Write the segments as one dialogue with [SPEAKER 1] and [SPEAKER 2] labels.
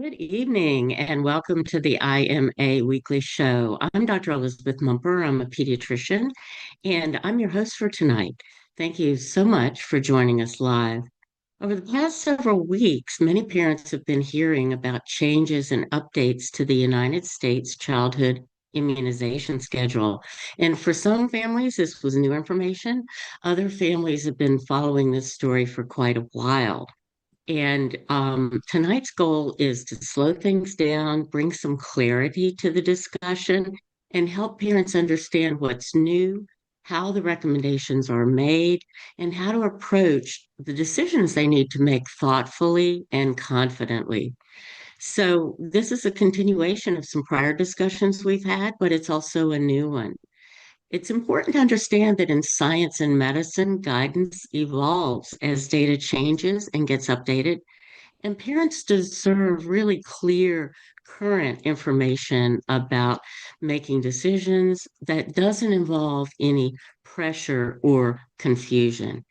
[SPEAKER 1] Good evening and welcome to the IMA Weekly Show. I'm Dr. Elizabeth Mumper. I'm a pediatrician and I'm your host for tonight. Thank you so much for joining us live. Over the past several weeks, many parents have been hearing about changes and updates to the United States childhood immunization schedule. And for some families, this was new information. Other families have been following this story for quite a while. And tonight's goal is to slow things down, bring some clarity to the discussion, and help parents understand what's new, how the recommendations are made, and how to approach the decisions they need to make thoughtfully and confidently. So, this is a continuation of some prior discussions we've had, but it's also a new one. It's important to understand that in science and medicine, guidance evolves as data changes and gets updated. And parents deserve really clear, current information about making decisions that doesn't involve any pressure or confusion.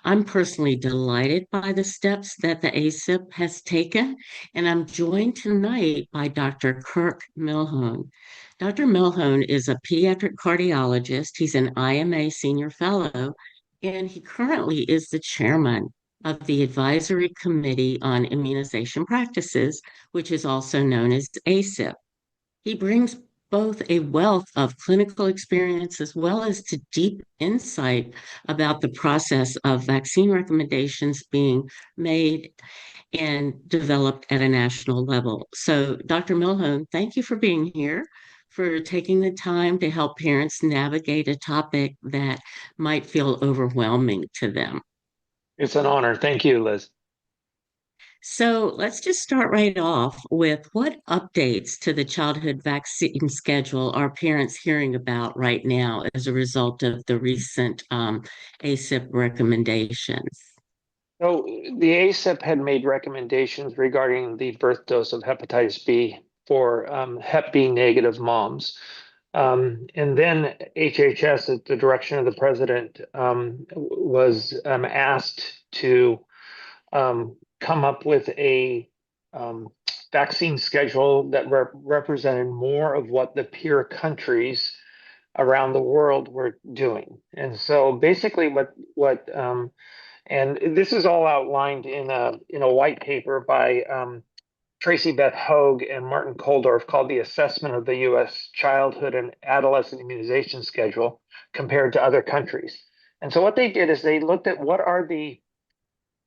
[SPEAKER 1] I'm personally delighted by the steps that the ACIP has taken, and I'm joined tonight by Dr. Kirk Milhoan. Dr. Milhoan is a pediatric cardiologist. He's an IMA senior fellow, and he currently is the chairman of the Advisory Committee on Immunization Practices, which is also known as ACIP. He brings both a wealth of clinical experience as well as to deep insight about the process of vaccine recommendations being made and developed at a national level. So, Dr. Milhoan, thank you for being here, for taking the time to help parents navigate a topic that might feel overwhelming to them.
[SPEAKER 2] It's an honor. Thank you, Liz.
[SPEAKER 1] So let's just start right off with what updates to the childhood vaccine schedule are parents hearing about right now as a result of the recent ACIP recommendations?
[SPEAKER 2] So the ACIP had made recommendations regarding the birth dose of hepatitis B for Hep B negative moms. And then HHS, at the direction of the president, was asked to come up with a um, vaccine schedule that represented more of what the peer countries around the world were doing. And so basically what and this is all outlined in a white paper by Tracy Beth Hogue and Martin Koldorf called the Assessment of the U.S. Childhood and Adolescent Immunization Schedule compared to other countries. And so what they did is they looked at what are the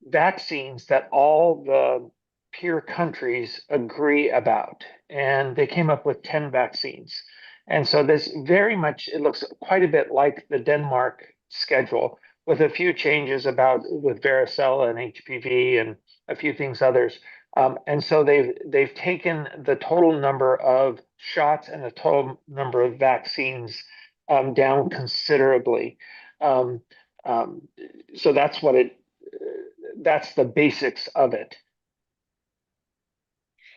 [SPEAKER 2] vaccines that all the peer countries agree about. And they came up with 10 vaccines. And so this very much, it looks quite a bit like the Denmark schedule with a few changes about with varicella and HPV and a few things others. And so they've taken the total number of shots and the total number of vaccines down considerably. Um, um, so that's the basics of it.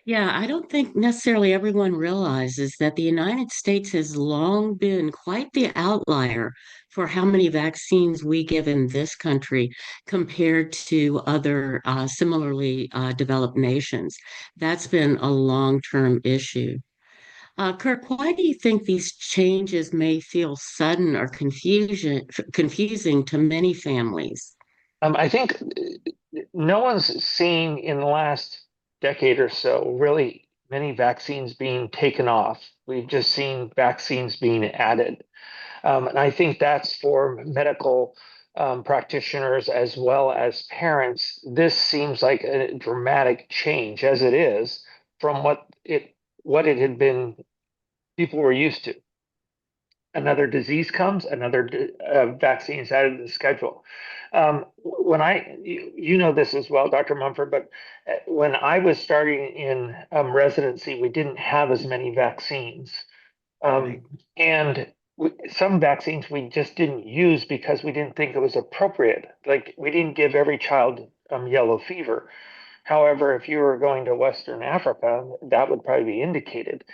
[SPEAKER 1] Yeah, I don't think necessarily everyone realizes that the United States has long been quite the outlier for how many vaccines we give in this country compared to other similarly developed nations. That's been a long-term issue. Kirk, why do you think these changes may feel sudden or confusing to many families?
[SPEAKER 2] I think no one's seen in the last decade or so really many vaccines being taken off. We've just seen vaccines being added. And I think that's for medical practitioners as well as parents. This seems like a dramatic change as it is from what it had been people were used to. Another disease comes, another vaccine is added to the schedule. You know this as well, Dr. Mumford, but when I was starting in residency, we didn't have as many vaccines.
[SPEAKER 1] Right.
[SPEAKER 2] And some vaccines we just didn't use because we didn't think it was appropriate. Like we didn't give every child yellow fever. However, if you were going to Western Africa, that would probably be indicated.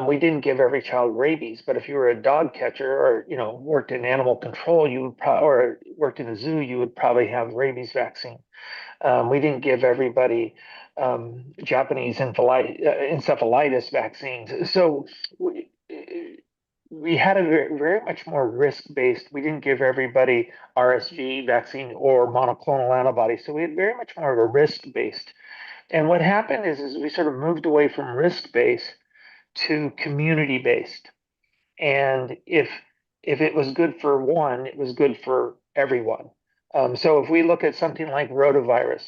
[SPEAKER 2] We didn't give every child rabies, but if you were a dog catcher or worked in animal control, you would or worked in a zoo, you would probably have rabies vaccine. We didn't give everybody Japanese encephalitis vaccines. So we had a very much more risk-based. We didn't give everybody RSV vaccine or monoclonal antibodies. So we had very much more of a risk-based. And what happened is we sort of moved away from risk-based to community-based. And if it was good for one, it was good for everyone. So if we look at something like rotavirus,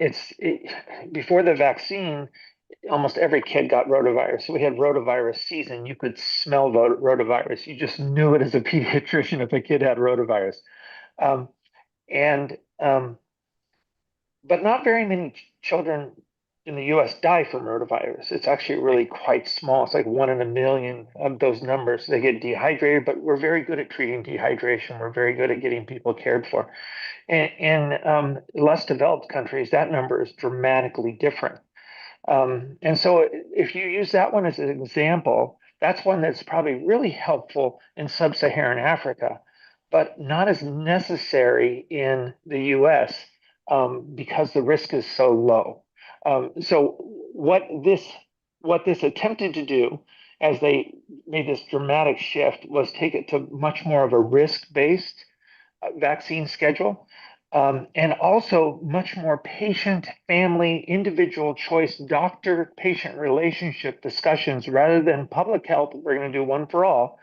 [SPEAKER 2] it's before the vaccine, almost every kid got rotavirus. So we had rotavirus season. You could smell rotavirus. You just knew it as a pediatrician if a kid had rotavirus. Um, and But not very many children in the US die from rotavirus. It's actually really quite small. It's like 1 in a million of those numbers. They get dehydrated, but we're very good at treating dehydration. We're very good at getting people cared for. And in less developed countries, that number is dramatically different. And so if you use that one as an example, that's one that's probably really helpful in sub-Saharan Africa, but not as necessary in the US because the risk is so low. So what this attempted to do as they made this dramatic shift was take it to much more of a risk-based vaccine schedule, and also much more patient, family, individual choice, doctor-patient relationship discussions rather than public health. We're going to do one for all.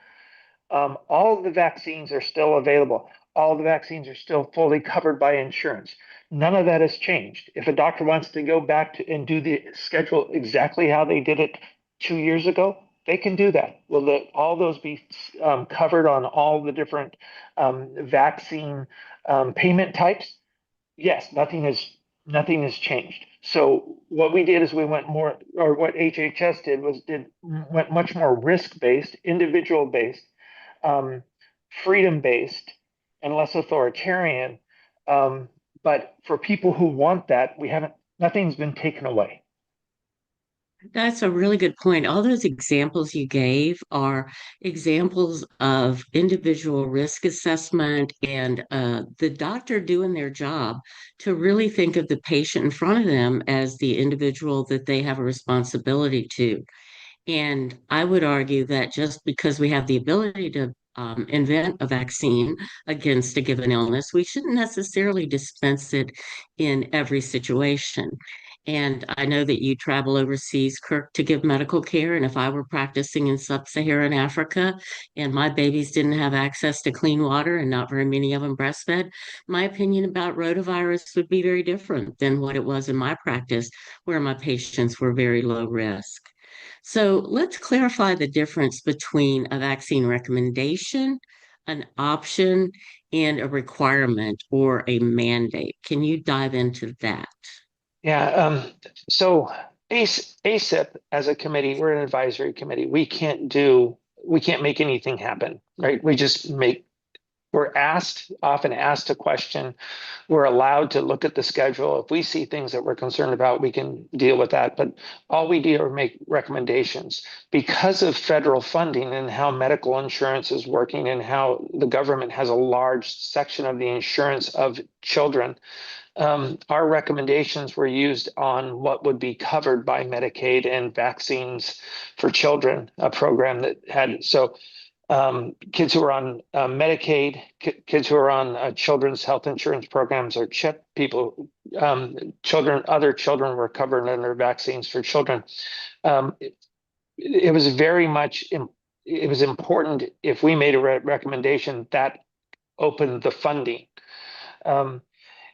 [SPEAKER 2] All of the vaccines are still available. All of the vaccines are still fully covered by insurance. None of that has changed. If a doctor wants to go back to and do the schedule exactly how they did it 2 years ago, they can do that. Will all those be covered on all the different vaccine payment types? Yes, nothing has changed. So what we did is we went more, or what HHS did was went much more risk-based, individual-based, um, freedom-based, and less authoritarian. Um, but for people who want that, nothing's been taken away.
[SPEAKER 1] That's a really good point. All those examples you gave are examples of individual risk assessment and the doctor doing their job to really think of the patient in front of them as the individual that they have a responsibility to. And I would argue that just because we have the ability to invent a vaccine against a given illness, we shouldn't necessarily dispense it in every situation. And I know that you travel overseas, Kirk, to give medical care. And if I were practicing in sub-Saharan Africa and my babies didn't have access to clean water and not very many of them breastfed, my opinion about rotavirus would be very different than what it was in my practice, where my patients were very low risk. So let's clarify the difference between a vaccine recommendation, an option, and a requirement or a mandate. Can you dive into that?
[SPEAKER 2] Yeah. So ACIP as a committee, we're an advisory committee. We can't make anything happen, right? We're often asked a question. We're allowed to look at the schedule. If we see things that we're concerned about, we can deal with that. But all we do are make recommendations. Because of federal funding and how medical insurance is working and how the government has a large section of the insurance of children, our recommendations were used on what would be covered by Medicaid and Vaccines for Children, a program that had kids who are on Medicaid, kids who are on children's health insurance programs or CHIP, other children were covered under Vaccines for Children. It was very much, it was important if we made a recommendation that opened the funding.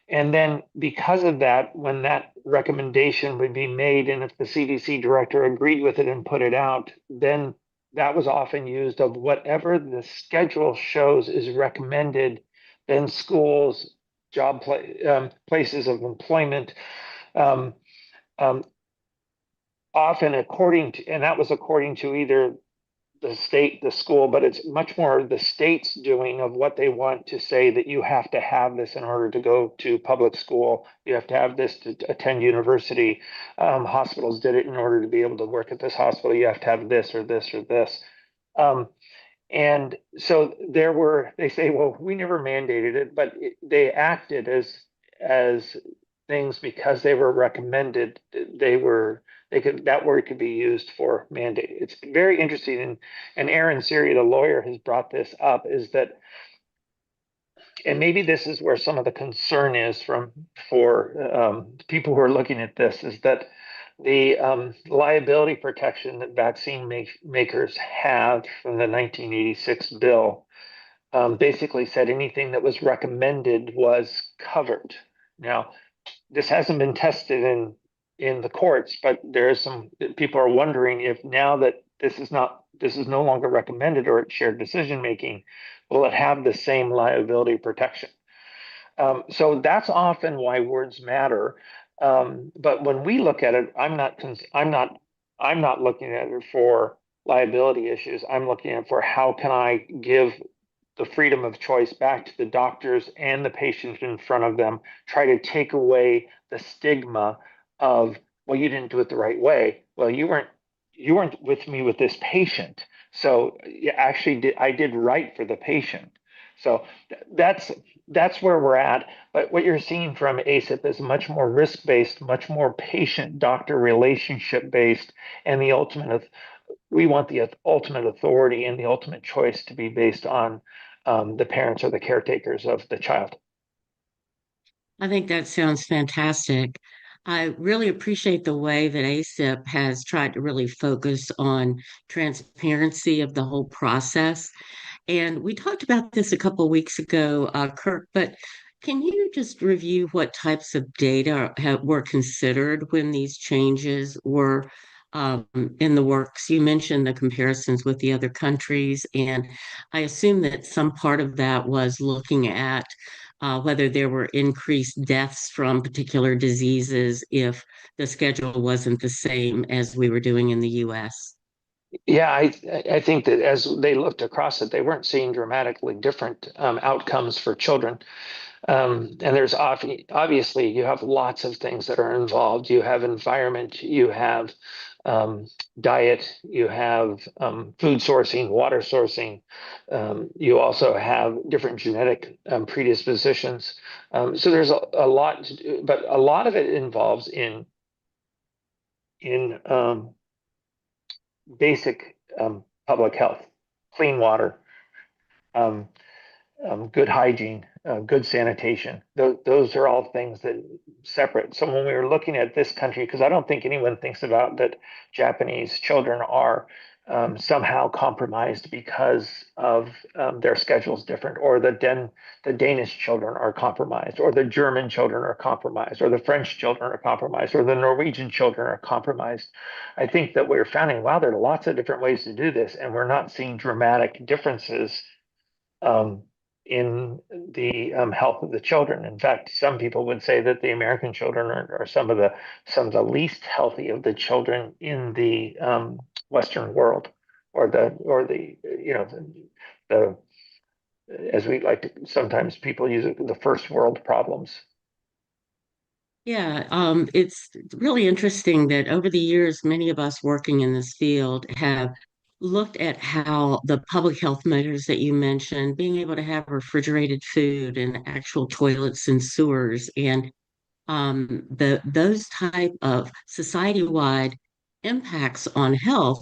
[SPEAKER 2] And then because of that, when that recommendation would be made, and if the CDC director agreed with it and put it out, then that was often used of whatever the schedule shows is recommended, then schools, places of employment, um, um, often and that was according to either the state, the school, but it's much more the state's doing of what they want to say that you have to have this in order to go to public school. You have to have this to attend university. Hospitals did it in order to be able to work at this hospital. You have to have this or this or this. And so they say, well, we never mandated it, but they acted as things because they were recommended, that word could be used for mandate. It's very interesting, and Aaron Siri, the lawyer, has brought this up, is that, and maybe this is where some of the concern is for people who are looking at this, is that the liability protection that vaccine makers have from the 1986 bill basically said anything that was recommended was covered. Now, this hasn't been tested in the courts, but there is some people are wondering if now that this is no longer recommended or it's shared decision making, will it have the same liability protection? So that's often why words matter. But when we look at it, I'm not looking at it for liability issues. I'm looking at it for how can I give the freedom of choice back to the doctors and the patients in front of them, try to take away the stigma of, well, you didn't do it the right way. Well, you weren't with me with this patient. So I did right for the patient. So that's where we're at. But what you're seeing from ACIP is much more risk-based, much more patient-doctor relationship-based, and we want the ultimate authority and the ultimate choice to be based on the parents or the caretakers of the child.
[SPEAKER 1] I think that sounds fantastic. I really appreciate the way that ACIP has tried to really focus on transparency of the whole process. And we talked about this a couple of weeks ago, Kirk, but can you just review what types of data were considered when these changes were um, in the works? You mentioned the comparisons with the other countries, and I assume that some part of that was looking at whether there were increased deaths from particular diseases if the schedule wasn't the same as we were doing in the US.
[SPEAKER 2] Yeah, I think that as they looked across it, they weren't seeing dramatically different outcomes for children. And there's obviously you have lots of things that are involved. You have environment, you have diet, you have food sourcing, water sourcing. You also have different genetic predispositions. So there's a lot to do, but a lot of it involves in basic public health, clean water, um, good hygiene, good sanitation. Those are all things that separate. So when we were looking at this country, because I don't think anyone thinks about that Japanese children are somehow compromised because of their schedules different, or the Danish children are compromised, or the German children are compromised, or the French children are compromised, or the Norwegian children are compromised. I think that we're finding, wow, there are lots of different ways to do this, and we're not seeing dramatic differences um, in the health of the children. In fact, some people would say that the American children are some of the least healthy of the children in the Western world, or the the as we like to sometimes people use it, the first world problems.
[SPEAKER 1] Yeah, it's really interesting that over the years, many of us working in this field have looked at how the public health measures that you mentioned, being able to have refrigerated food and actual toilets and sewers, and those type of society-wide impacts on health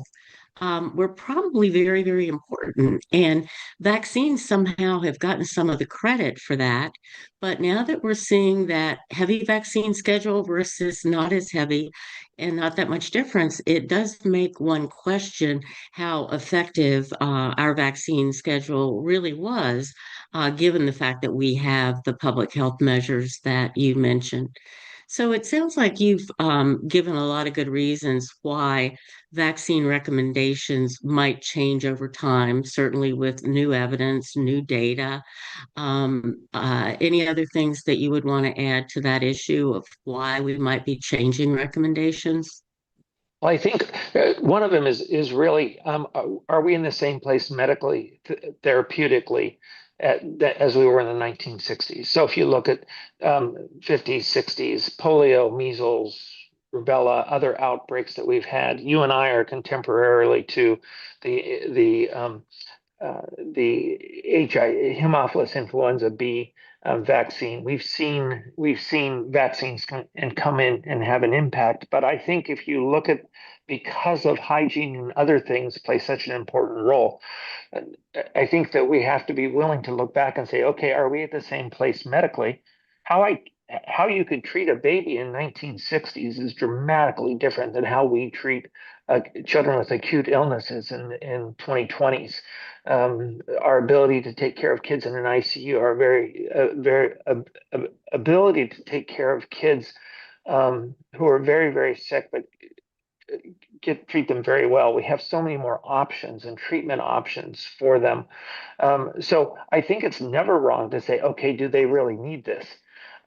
[SPEAKER 1] were probably very, very important. And vaccines somehow have gotten some of the credit for that. But now that we're seeing that heavy vaccine schedule versus not as heavy and not that much difference, it does make one question how effective our vaccine schedule really was, given the fact that we have the public health measures that you mentioned. So it sounds like you've given a lot of good reasons why vaccine recommendations might change over time, certainly with new evidence, new data. Any other things that you would want to add to that issue of why we might be changing recommendations?
[SPEAKER 2] Well, I think one of them is really are we in the same place medically, therapeutically, as we were in the 1960s? So if you look at 50s, 60s, polio, measles, rubella, other outbreaks that we've had, you and I are contemporarily to the the HI, Haemophilus influenza B vaccine. We've seen vaccines come in and have an impact. But I think if you look at, because of hygiene and other things play such an important role, I think that we have to be willing to look back and say, okay, are we at the same place medically? How you could treat a baby in 1960s is dramatically different than how we treat children with acute illnesses in 2020s. Our ability to take care of kids in an ICU, our very ability to take care of kids who are very, very sick, but treat them very well. We have so many more options and treatment options for them. So I think it's never wrong to say, okay, do they really need this?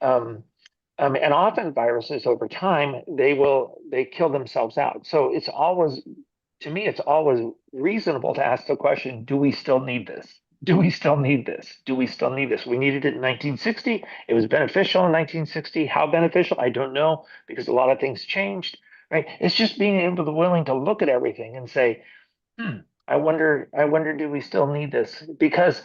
[SPEAKER 2] And often viruses over time, they kill themselves out. So it's always, to me, it's always reasonable to ask the question, do we still need this? Do we still need this? Do we still need this? We needed it in 1960. It was beneficial in 1960. How beneficial? I don't know, because a lot of things changed, right? It's just being able to willing to look at everything and say, I wonder, do we still need this? Because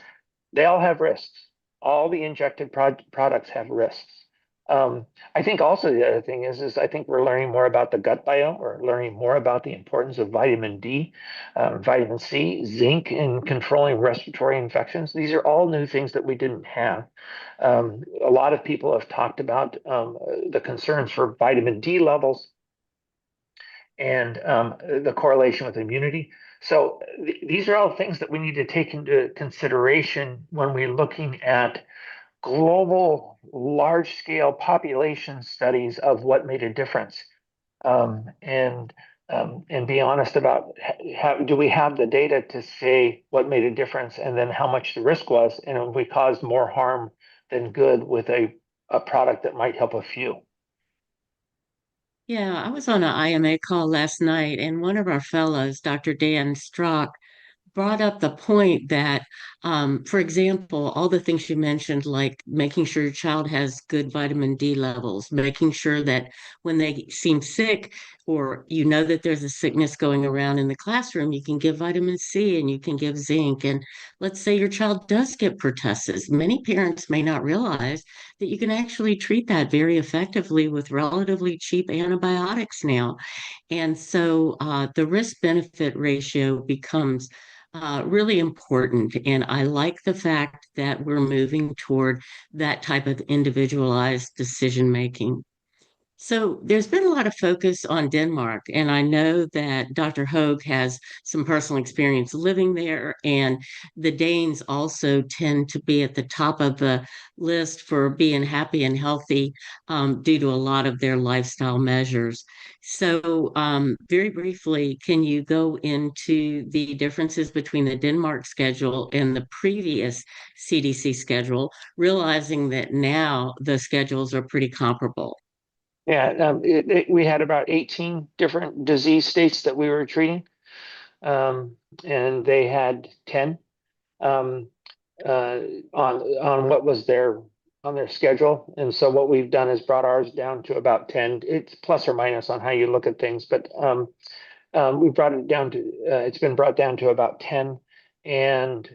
[SPEAKER 2] they all have risks. All the injected products have risks. I think also the other thing is I think we're learning more about the gut biome. We're learning more about the importance of vitamin D, vitamin C, zinc in controlling respiratory infections. These are all new things that we didn't have. A lot of people have talked about the concerns for vitamin D levels and the correlation with immunity. So these are all things that we need to take into consideration when we're looking at global, large-scale population studies of what made a difference, and be honest about do we have the data to say what made a difference, and then how much the risk was, and if we caused more harm than good with a product that might help a few.
[SPEAKER 1] Yeah, I was on an IMA call last night, and one of our fellows, Dr. Dan Strock, brought up the point that, for example, all the things you mentioned, like making sure your child has good vitamin D levels, making sure that when they seem sick or you know that there's a sickness going around in the classroom, you can give vitamin C and you can give zinc. And let's say your child does get pertussis. Many parents may not realize that you can actually treat that very effectively with relatively cheap antibiotics now. And so the risk benefit ratio becomes really important. And I like the fact that we're moving toward that type of individualized decision making. So there's been a lot of focus on Denmark, and I know that Dr. Hoag has some personal experience living there, and the Danes also tend to be at the top of the list for being happy and healthy due to a lot of their lifestyle measures. So, very briefly, can you go into the differences between the Denmark schedule and the previous CDC schedule, realizing that now the schedules are pretty comparable?
[SPEAKER 2] Yeah, we had about 18 different disease states that we were treating, and they had 10 um, on what was on their schedule. And so what we've done is brought ours down to about 10. It's plus or minus on how you look at things, but we brought it down to it's been brought down to about 10, and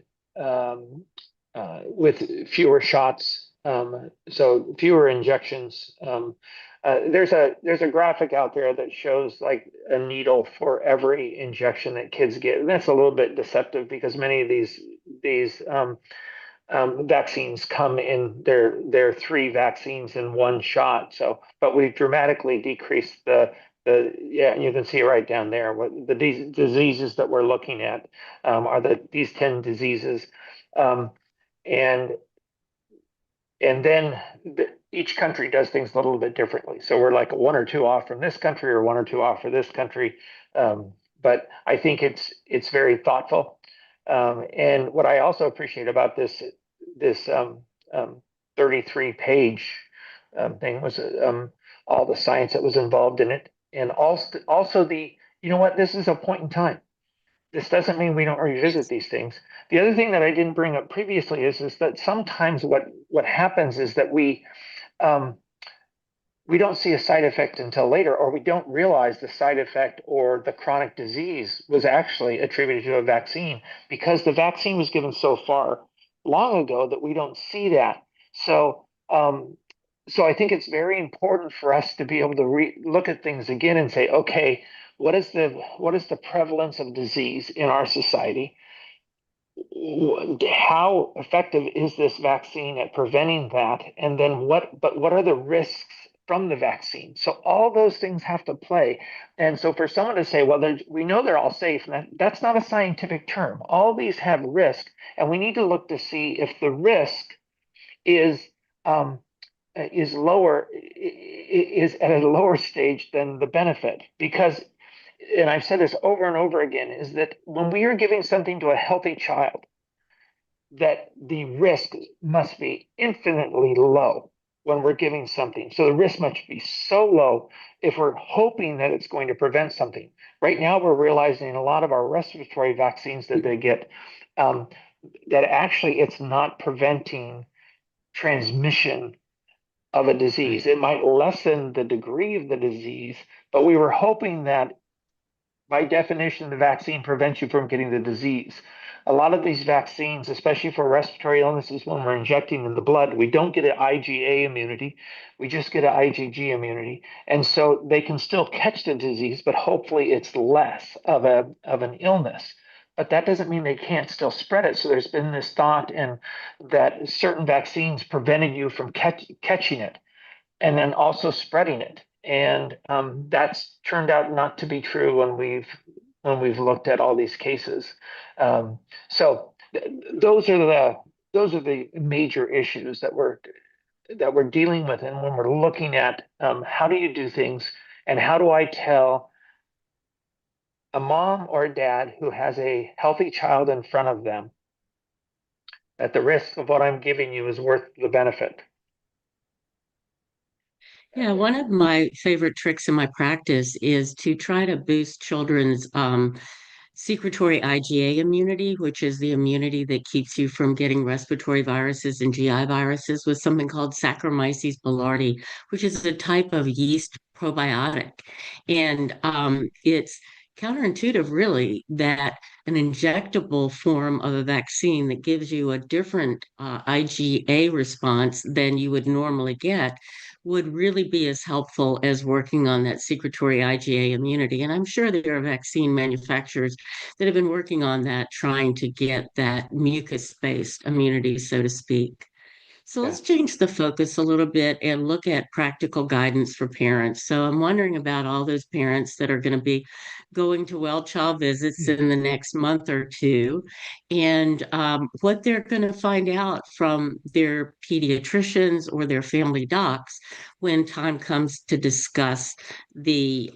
[SPEAKER 2] with fewer shots, so fewer injections. There's a graphic out there that shows like a needle for every injection that kids get, and that's a little bit deceptive because many of these vaccines come in their 3 vaccines in 1 shot. So, but we've dramatically decreased yeah, you can see it right down there. What the diseases that we're looking at are these 10 diseases, um, and then each country does things a little bit differently. So we're like 1 or 2 off from this country, or 1 or 2 off for this country. But I think it's very thoughtful. And what I also appreciate about this 33-page thing was all the science that was involved in it, and also you know what, this is a point in time. This doesn't mean we don't revisit these things. The other thing that I didn't bring up previously is that sometimes what happens is that um, we don't see a side effect until later, or we don't realize the side effect or the chronic disease was actually attributed to a vaccine because the vaccine was given so far long ago that we don't see that. So, so I think it's very important for us to be able to look at things again and say, okay, what is the prevalence of disease in our society? How effective is this vaccine at preventing that? And then what are the risks from the vaccine? So all those things have to play. And so for someone to say, well, we know they're all safe, and that's not a scientific term. All these have risk, and we need to look to see if the risk is um, lower, is at a lower stage than the benefit. Because, and I've said this over and over again, is that when we are giving something to a healthy child, that the risk must be infinitely low when we're giving something. So the risk must be so low if we're hoping that it's going to prevent something. Right now, we're realizing a lot of our respiratory vaccines that they get, that actually it's not preventing transmission of a disease. It might lessen the degree of the disease, but we were hoping that by definition, the vaccine prevents you from getting the disease. A lot of these vaccines, especially for respiratory illnesses, when we're injecting in the blood, we don't get an IgA immunity. We just get an IgG immunity. And so they can still catch the disease, but hopefully it's less of an illness. But that doesn't mean they can't still spread it. So there's been this thought and that certain vaccines prevented you from catching it and then also spreading it. And that's turned out not to be true when we've looked at all these cases. So those are the major issues that we're dealing with, and when we're looking at how do you do things, and how do I tell a mom or a dad who has a healthy child in front of them that the risk of what I'm giving you is worth the benefit.
[SPEAKER 1] Yeah, one of my favorite tricks in my practice is to try to boost children's secretory IgA immunity, which is the immunity that keeps you from getting respiratory viruses and GI viruses, with something called Saccharomyces boulardii, which is a type of yeast probiotic. And it's counterintuitive, really, that an injectable form of a vaccine that gives you a different IgA response than you would normally get would really be as helpful as working on that secretory IgA immunity. And I'm sure there are vaccine manufacturers that have been working on that, trying to get that mucus-based immunity, so to speak. So
[SPEAKER 2] Yeah.
[SPEAKER 1] let's change the focus a little bit and look at practical guidance for parents. So I'm wondering about all those parents that are going to be going to well child visits in the next month or two, and what they're going to find out from their pediatricians or their family docs when time comes to discuss the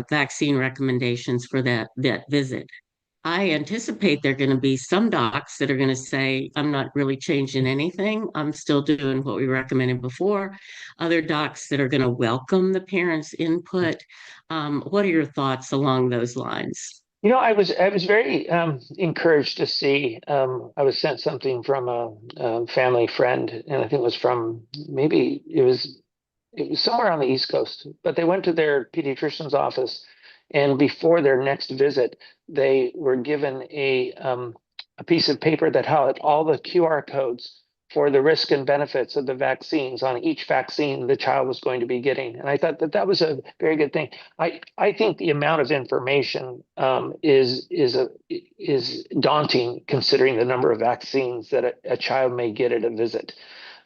[SPEAKER 1] vaccine recommendations for that visit. I anticipate there are going to be some docs that are going to say, I'm not really changing anything. I'm still doing what we recommended before. Other docs that are going to welcome the parents' input. What are your thoughts along those lines?
[SPEAKER 2] I was very encouraged to see. I was sent something from a family friend, and I think it was from maybe it was somewhere on the East Coast, but they went to their pediatrician's office, and before their next visit, they were given a piece of paper that had all the QR codes for the risk and benefits of the vaccines on each vaccine the child was going to be getting. And I thought that that was a very good thing. I think the amount of information is daunting considering the number of vaccines that a child may get at a visit.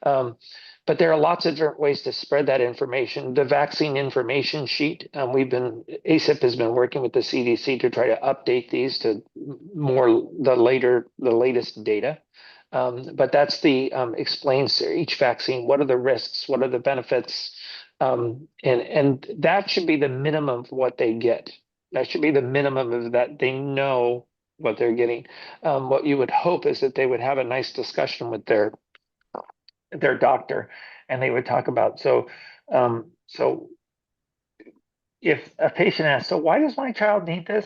[SPEAKER 2] Um, but there are lots of different ways to spread that information. The vaccine information sheet, ACIP has been working with the CDC to try to update these to more the latest data. But that's the explains each vaccine. What are the risks? What are the benefits? And that should be the minimum of what they get. That should be the minimum of that they know what they're getting. What you would hope is that they would have a nice discussion with their doctor, and they would talk about so if a patient asks, so why does my child need this?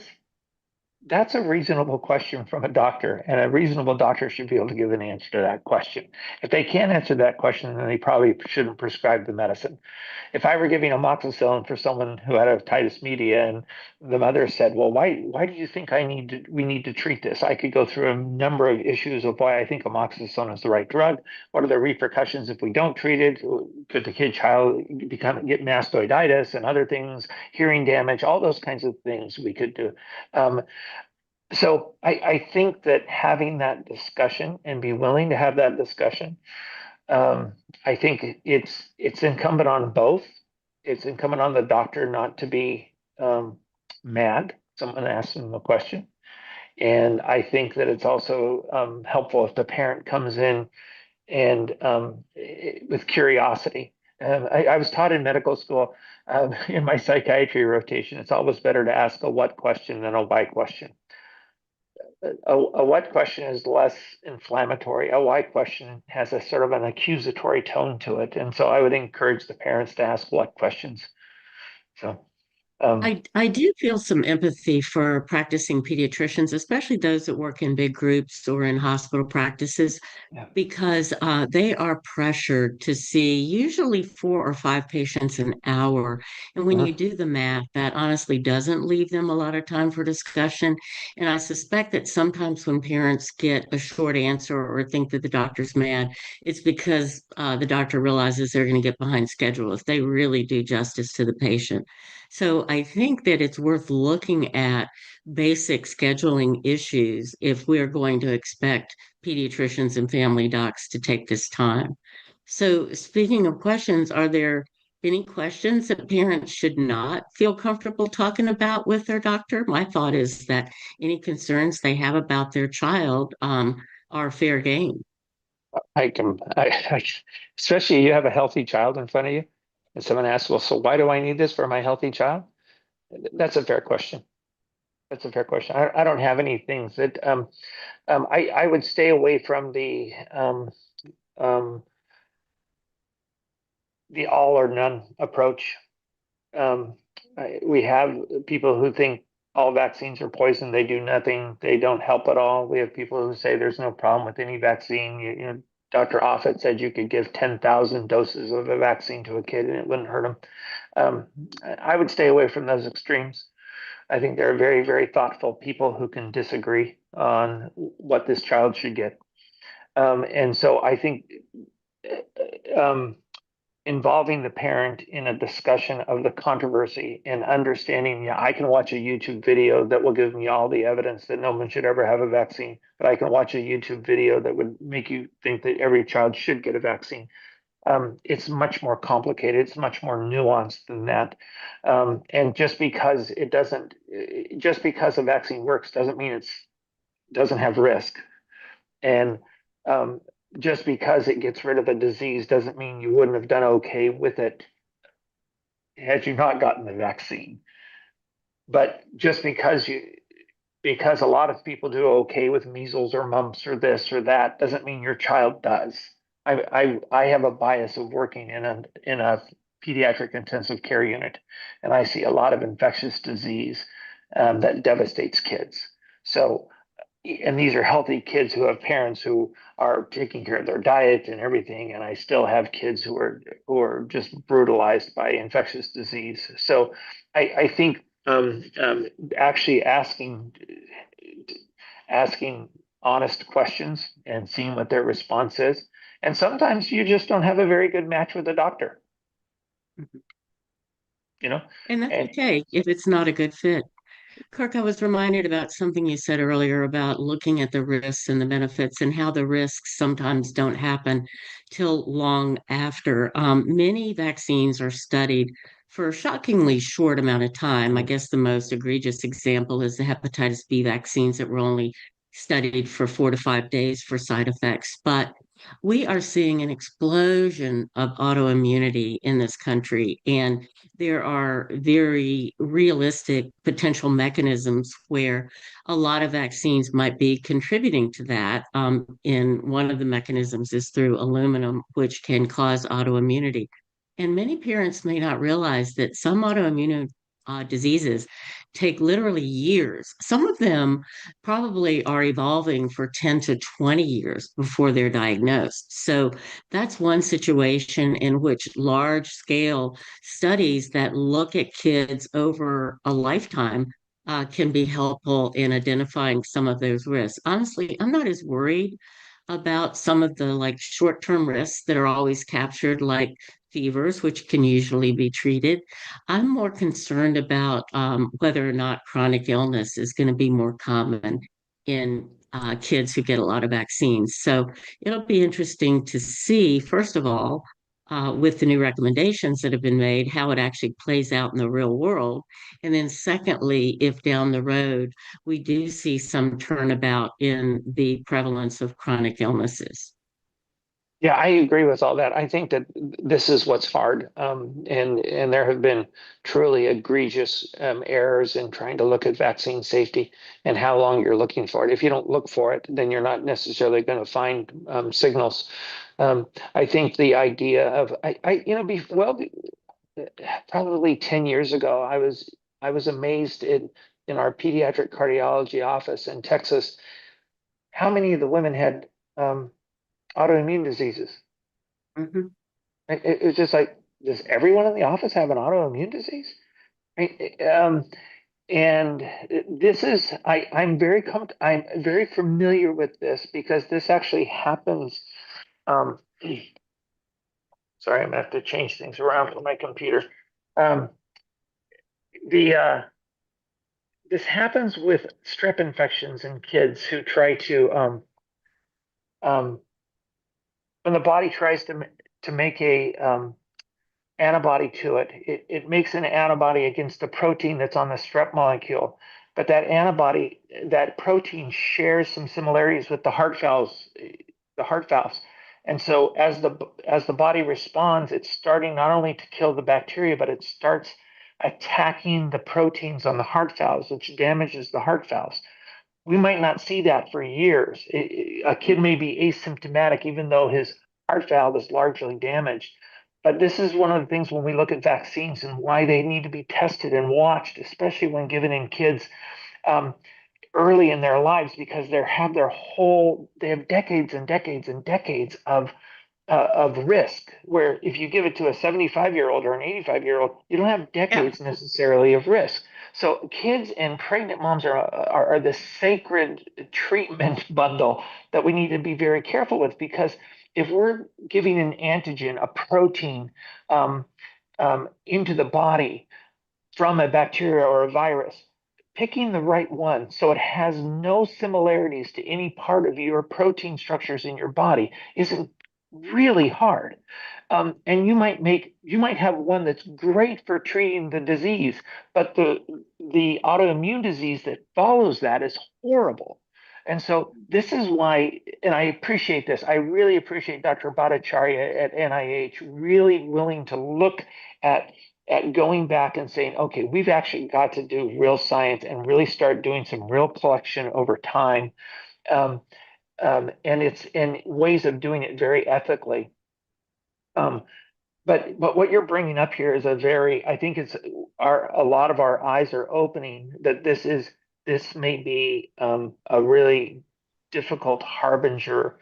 [SPEAKER 2] That's a reasonable question from a doctor, and a reasonable doctor should be able to give an answer to that question. If they can't answer that question, then they probably shouldn't prescribe the medicine. If I were giving amoxicillin for someone who had otitis media and the mother said, "Well, why do you think we need to treat this?" I could go through a number of issues of why I think amoxicillin is the right drug. What are the repercussions if we don't treat it? Could the child get mastoiditis and other things, hearing damage, all those kinds of things we could do. Um, so I think that having that discussion and be willing to have that discussion, um, I think it's incumbent on both. It's incumbent on the doctor not to be mad. Someone asks them a question, and I think that it's also helpful if the parent comes in and with curiosity. I was taught in medical school in my psychiatry rotation. It's always better to ask a what question than a why question. A what question is less inflammatory. A why question has a sort of an accusatory tone to it. And so I would encourage the parents to ask what questions. So, um,
[SPEAKER 1] I do feel some empathy for practicing pediatricians, especially those that work in big groups or in hospital practices,
[SPEAKER 2] yeah.
[SPEAKER 1] because they are pressured to see usually 4 or 5 patients an hour. And when you
[SPEAKER 2] Mhm.
[SPEAKER 1] do the math, that honestly doesn't leave them a lot of time for discussion. And I suspect that sometimes when parents get a short answer or think that the doctor's mad, it's because the doctor realizes they're going to get behind schedule if they really do justice to the patient. So I think that it's worth looking at basic scheduling issues if we're going to expect pediatricians and family docs to take this time. So speaking of questions, are there any questions that parents should not feel comfortable talking about with their doctor? My thought is that any concerns they have about their child are fair game.
[SPEAKER 2] I can, especially you have a healthy child in front of you, and someone asks, "Well, so why do I need this for my healthy child?" That's a fair question. That's a fair question. I don't have any things that I would stay away from um, the all or none approach. Um, we have people who think all vaccines are poison. They do nothing. They don't help at all. We have people who say there's no problem with any vaccine. Dr. Offit said you could give 10,000 doses of a vaccine to a kid and it wouldn't hurt them. Um, I would stay away from those extremes. I think there are very, very thoughtful people who can disagree on what this child should get. And so I think um, involving the parent in a discussion of the controversy and understanding, yeah, I can watch a YouTube video that will give me all the evidence that no one should ever have a vaccine, but I can watch a YouTube video that would make you think that every child should get a vaccine. It's much more complicated. It's much more nuanced than that. And just because a vaccine works doesn't mean it doesn't have risk. And um, just because it gets rid of a disease doesn't mean you wouldn't have done okay with it had you not gotten the vaccine. But because a lot of people do okay with measles or mumps or this or that doesn't mean your child does. I have a bias of working in a pediatric intensive care unit, and I see a lot of infectious disease that devastates kids. So and these are healthy kids who have parents who are taking care of their diet and everything, and I still have kids who are just brutalized by infectious disease. So I think actually asking honest questions and seeing what their response is, and sometimes you just don't have a very good match with the doctor, you know,
[SPEAKER 1] And that's
[SPEAKER 2] and
[SPEAKER 1] okay if it's not a good fit. Kirk, I was reminded about something you said earlier about looking at the risks and the benefits and how the risks sometimes don't happen till long after. Many vaccines are studied for a shockingly short amount of time. I guess the most egregious example is the hepatitis B vaccines that were only studied for 4 to 5 days for side effects. But we are seeing an explosion of autoimmunity in this country. And there are very realistic potential mechanisms where a lot of vaccines might be contributing to that. And one of the mechanisms is through aluminum, which can cause autoimmunity. And many parents may not realize that some autoimmune diseases take literally years. Some of them probably are evolving for 10 to 20 years before they're diagnosed. So that's one situation in which large scale studies that look at kids over a lifetime can be helpful in identifying some of those risks. Honestly, I'm not as worried about some of the like short-term risks that are always captured, like fevers, which can usually be treated. I'm more concerned about whether or not chronic illness is going to be more common in kids who get a lot of vaccines. So it'll be interesting to see, first of all, with the new recommendations that have been made, how it actually plays out in the real world. And then, secondly, if down the road we do see some turnabout in the prevalence of chronic illnesses.
[SPEAKER 2] Yeah, I agree with all that. I think that this is what's hard, and there have been truly egregious errors in trying to look at vaccine safety and how long you're looking for it. If you don't look for it, then you're not necessarily going to find signals. I think the idea of probably 10 years ago, I was amazed in our pediatric cardiology office in Texas how many of the women had autoimmune diseases.
[SPEAKER 1] Mhm.
[SPEAKER 2] It was just like, does everyone in the office have an autoimmune disease? And this is, I'm very familiar with this because this actually happens. Um, sorry, I'm gonna have to change things around on my computer. Um, the This happens with strep infections in kids who try to um, when the body tries to make a antibody to it. It makes an antibody against the protein that's on the strep molecule. But that antibody, that protein shares some similarities with the heart valves. And so as the body responds, it's starting not only to kill the bacteria, but it starts attacking the proteins on the heart valves, which damages the heart valves. We might not see that for years. A kid may be asymptomatic even though his heart valve is largely damaged. But this is one of the things when we look at vaccines and why they need to be tested and watched, especially when given in kids um, early in their lives, because they have decades and decades and decades of risk. Where if you give it to a 75-year-old or an 85-year-old, you don't have
[SPEAKER 1] Yeah.
[SPEAKER 2] decades necessarily of risk. So kids and pregnant moms are the sacred treatment bundle that we need to be very careful with, because if we're giving an antigen, a protein, into the body from a bacteria or a virus, picking the right one so it has no similarities to any part of your protein structures in your body isn't really hard. And you might have one that's great for treating the disease, but the autoimmune disease that follows that is horrible. And so this is why, and I appreciate this. I really appreciate Dr. Bhattacharya at NIH really willing to look at going back and saying, okay, we've actually got to do real science and really start doing some real collection over time. Um, and it's in ways of doing it very ethically. Um, but what you're bringing up here is I think a lot of our eyes are opening that this may be a really difficult harbinger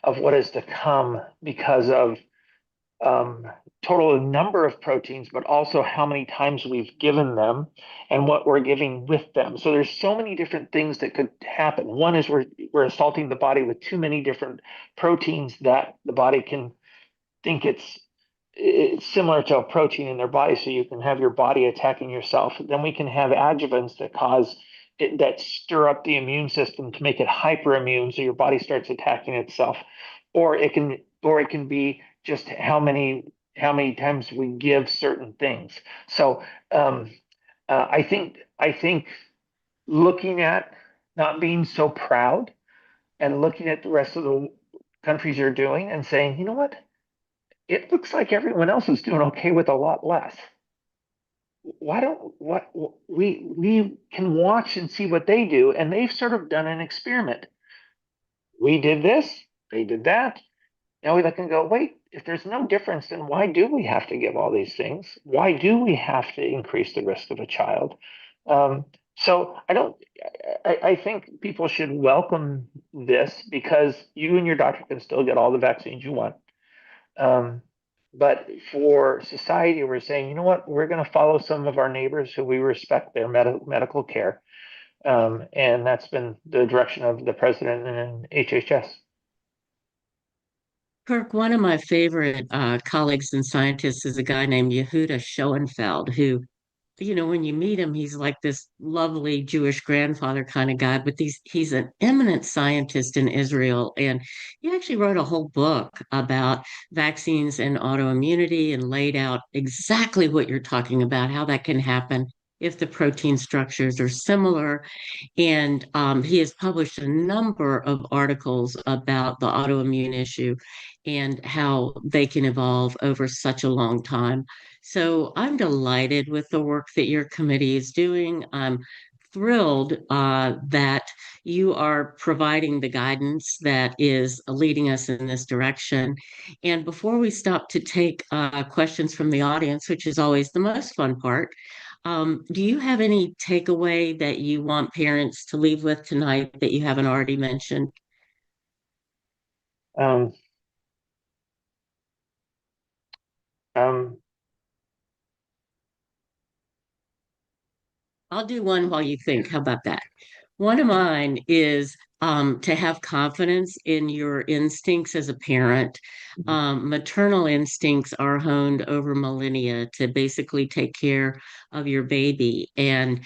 [SPEAKER 2] of what is to come because of um, total number of proteins, but also how many times we've given them and what we're giving with them. So there's so many different things that could happen. One is we're assaulting the body with too many different proteins that the body can think it's similar to a protein in their body, so you can have your body attacking yourself. Then we can have adjuvants that stir up the immune system to make it hyperimmune, so your body starts attacking itself. Or it can be just how many times we give certain things. So I think looking at not being so proud and looking at the rest of the countries are doing and saying, you know what, it looks like everyone else is doing okay with a lot less. Why don't what we can watch and see what they do, and they've sort of done an experiment. We did this, they did that. Now we look and go, wait, if there's no difference, then why do we have to give all these things? Why do we have to increase the risk of a child? Um, so I think people should welcome this because you and your doctor can still get all the vaccines you want. Um, but for society, we're saying, you know what, we're going to follow some of our neighbors who we respect their medical care. And that's been the direction of the president and HHS.
[SPEAKER 1] Kirk, one of my favorite colleagues and scientists is a guy named Yehuda Schoenfeld, who, when you meet him, he's like this lovely Jewish grandfather kind of guy, but he's an eminent scientist in Israel. And he actually wrote a whole book about vaccines and autoimmunity and laid out exactly what you're talking about, how that can happen if the protein structures are similar. And he has published a number of articles about the autoimmune issue and how they can evolve over such a long time. So I'm delighted with the work that your committee is doing. I'm thrilled that you are providing the guidance that is leading us in this direction. And before we stop to take questions from the audience, which is always the most fun part, do you have any takeaway that you want parents to leave with tonight that you haven't already mentioned?
[SPEAKER 2] Um, um,
[SPEAKER 1] I'll do one while you think. How about that? One of mine is to have confidence in your instincts as a parent. Maternal instincts are honed over millennia to basically take care of your baby. And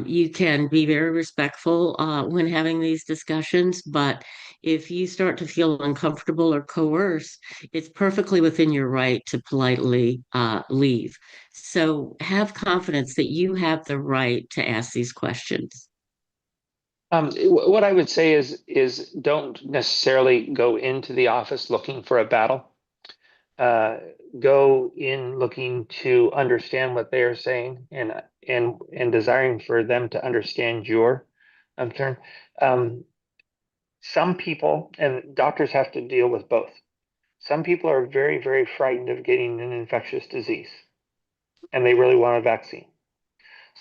[SPEAKER 1] you can be very respectful when having these discussions. But if you start to feel uncomfortable or coerced, it's perfectly within your right to politely leave. So have confidence that you have the right to ask these questions.
[SPEAKER 2] what I would say is don't necessarily go into the office looking for a battle. Uh, Go in looking to understand what they are saying and desiring for them to understand your concern. Um, some people and doctors have to deal with both. Some people are very, very frightened of getting an infectious disease and they really want a vaccine.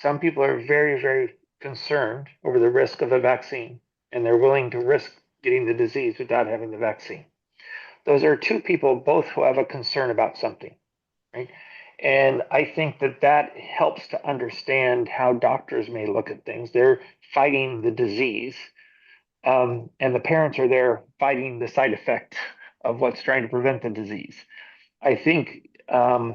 [SPEAKER 2] Some people are very, very concerned over the risk of a vaccine and they're willing to risk getting the disease without having the vaccine. Those are two people both who have a concern about something, right? And I think that that helps to understand how doctors may look at things. They're fighting the disease, and the parents are there fighting the side effect of what's trying to prevent the disease. I think uh,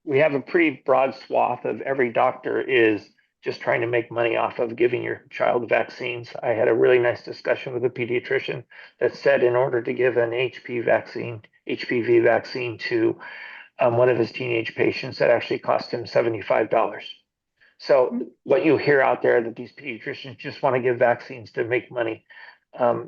[SPEAKER 2] we have a pretty broad swath of every doctor is just trying to make money off of giving your child vaccines. I had a really nice discussion with a pediatrician that said in order to give an HPV vaccine to one of his teenage patients, that actually cost him $75. So what you hear out there that these pediatricians just want to give vaccines to make money, um,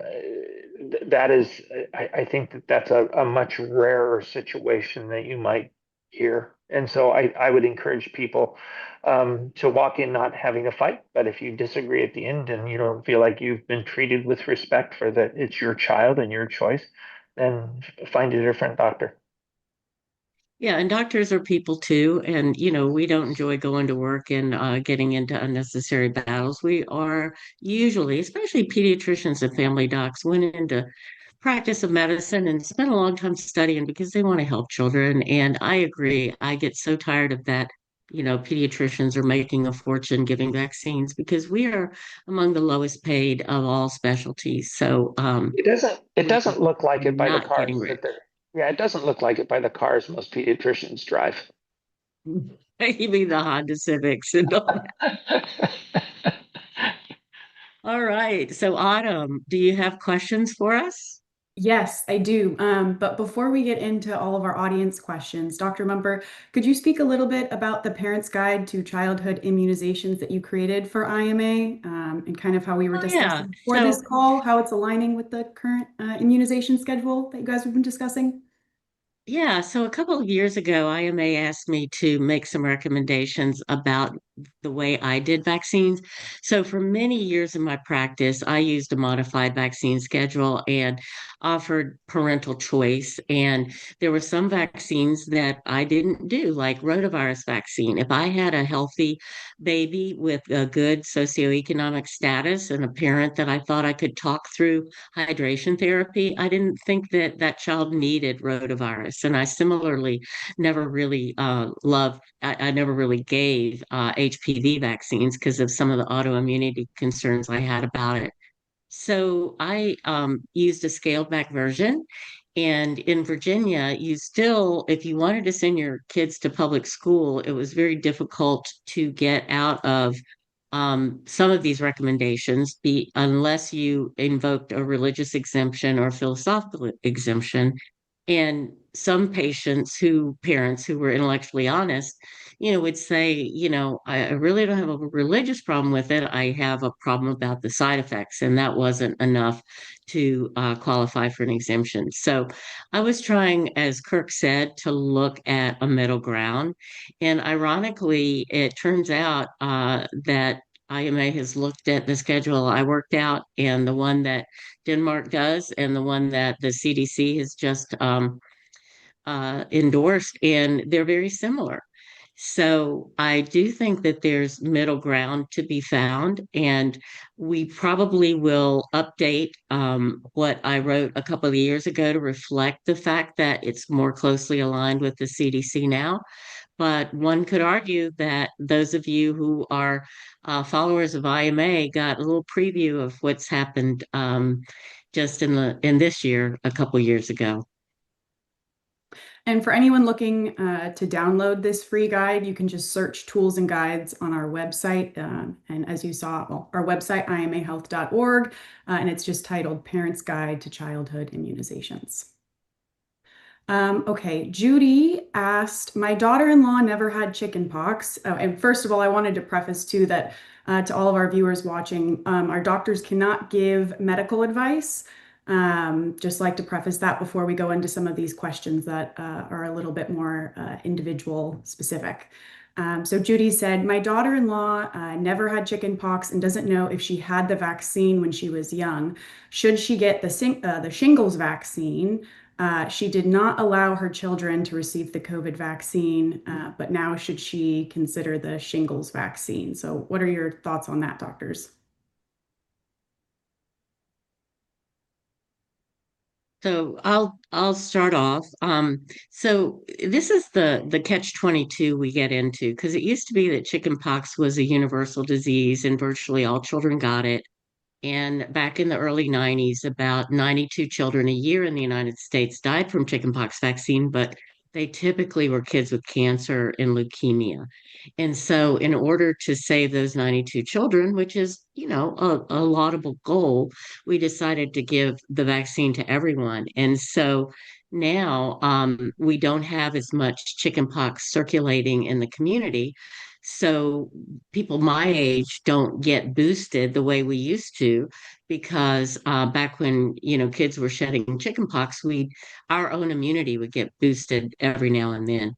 [SPEAKER 2] that is, I think that that's a much rarer situation that you might hear. And so I would encourage people to walk in not having a fight, but if you disagree at the end and you don't feel like you've been treated with respect for that it's your child and your choice, then find a different doctor.
[SPEAKER 1] Yeah, and doctors are people too. And, we don't enjoy going to work and getting into unnecessary battles. We are usually, especially pediatricians and family docs, went into practice of medicine and spent a long time studying because they want to help children. And I agree. I get so tired of that. Pediatricians are making a fortune giving vaccines because we are among the lowest paid of all specialties. So
[SPEAKER 2] It
[SPEAKER 1] we're
[SPEAKER 2] doesn't look like it by the
[SPEAKER 1] not getting
[SPEAKER 2] cars that
[SPEAKER 1] rich.
[SPEAKER 2] they're, yeah, it doesn't look like it by the cars most pediatricians drive.
[SPEAKER 1] Maybe the Honda Civics and all. All right. So, Autumn, do you have questions for us?
[SPEAKER 3] Yes, I do. But before we get into all of our audience questions, Dr. Mumper, could you speak a little bit about the Parent's Guide to Childhood Immunizations that you created for IMA, and kind of how we were
[SPEAKER 1] Oh, yeah.
[SPEAKER 3] discussing for this
[SPEAKER 1] So,
[SPEAKER 3] call, how it's aligning with the current immunization schedule that you guys have been discussing?
[SPEAKER 1] yeah. So, a couple of years ago, IMA asked me to make some recommendations about the way I did vaccines. So for many years in my practice, I used a modified vaccine schedule and offered parental choice. And there were some vaccines that I didn't do, like rotavirus vaccine. If I had a healthy baby with a good socioeconomic status and a parent that I thought I could talk through hydration therapy, I didn't think that that child needed rotavirus. And I similarly never really I never really gave HPV vaccines because of some of the autoimmunity concerns I had about it. So I used a scaled back version. And in Virginia, you still, if you wanted to send your kids to public school, it was very difficult to get out of some of these recommendations unless you invoked a religious exemption or philosophical exemption. And some parents who were intellectually honest, would say, I really don't have a religious problem with it. I have a problem about the side effects. And that wasn't enough to qualify for an exemption. So I was trying, as Kirk said, to look at a middle ground. And ironically, it turns out that IMA has looked at the schedule I worked out and the one that Denmark does, and the one that the CDC has just endorsed, and they're very similar. So I do think that there's middle ground to be found, and we probably will update what I wrote a couple of years ago to reflect the fact that it's more closely aligned with the CDC now. But one could argue that those of you who are followers of IMA got a little preview of what's happened just in this year, a couple years ago.
[SPEAKER 3] And for anyone looking to download this free guide, you can just search tools and guides on our website. And as you saw, well, our website, imahealth.org, and it's just titled Parents Guide to Childhood Immunizations. Okay, Judy asked, my daughter-in-law never had chickenpox. Oh, and first of all, I wanted to preface too that to all of our viewers watching, our doctors cannot give medical advice. Just like to preface that before we go into some of these questions that are a little bit more individual specific. So Judy said, my daughter-in-law never had chickenpox and doesn't know if she had the vaccine when she was young. Should she get the shingles vaccine? She did not allow her children to receive the COVID vaccine, but now should she consider the shingles vaccine? So what are your thoughts on that, doctors?
[SPEAKER 1] So I'll start off. So this is the catch-22 we get into, because it used to be that chickenpox was a universal disease and virtually all children got it. And back in the early 90s, about 92 children a year in the United States died from chickenpox vaccine, but they typically were kids with cancer and leukemia. And so, in order to save those 92 children, which is, a laudable goal, we decided to give the vaccine to everyone. And so now we don't have as much chickenpox circulating in the community. So people my age don't get boosted the way we used to, because back when kids were shedding chickenpox, our own immunity would get boosted every now and then.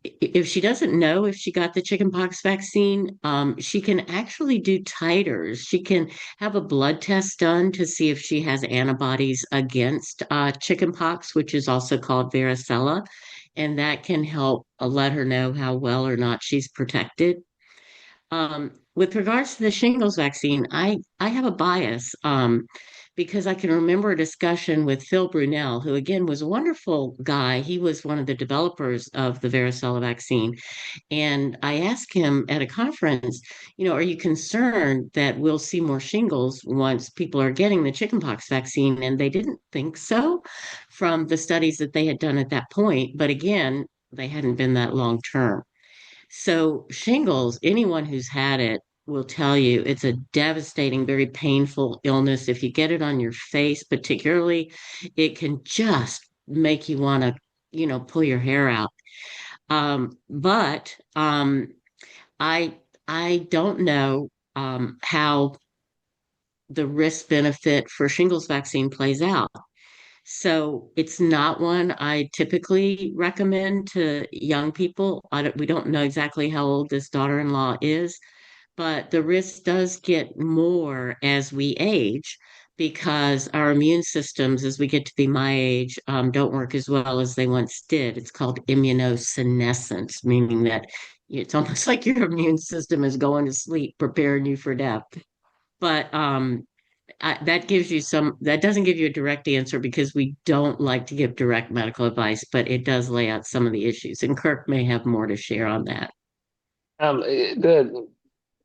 [SPEAKER 1] If she doesn't know if she got the chickenpox vaccine, she can actually do titers. She can have a blood test done to see if she has antibodies against chickenpox, which is also called varicella, and that can help let her know how well or not she's protected. With regards to the shingles vaccine, I have a bias because I can remember a discussion with Phil Brunel, who again was a wonderful guy. He was one of the developers of the varicella vaccine. And I asked him at a conference, are you concerned that we'll see more shingles once people are getting the chickenpox vaccine? And they didn't think so from the studies that they had done at that point. But again, they hadn't been that long term. So shingles, anyone who's had it will tell you it's a devastating, very painful illness. If you get it on your face, particularly, it can just make you want to, pull your hair out. But I don't know how the risk benefit for shingles vaccine plays out. So it's not one I typically recommend to young people. We don't know exactly how old this daughter-in-law is, but the risk does get more as we age because our immune systems, as we get to be my age, don't work as well as they once did. It's called immunosenescence, meaning that it's almost like your immune system is going to sleep, preparing you for death. But that gives you that doesn't give you a direct answer because we don't like to give direct medical advice, but it does lay out some of the issues. And Kirk may have more to share on that.
[SPEAKER 2] The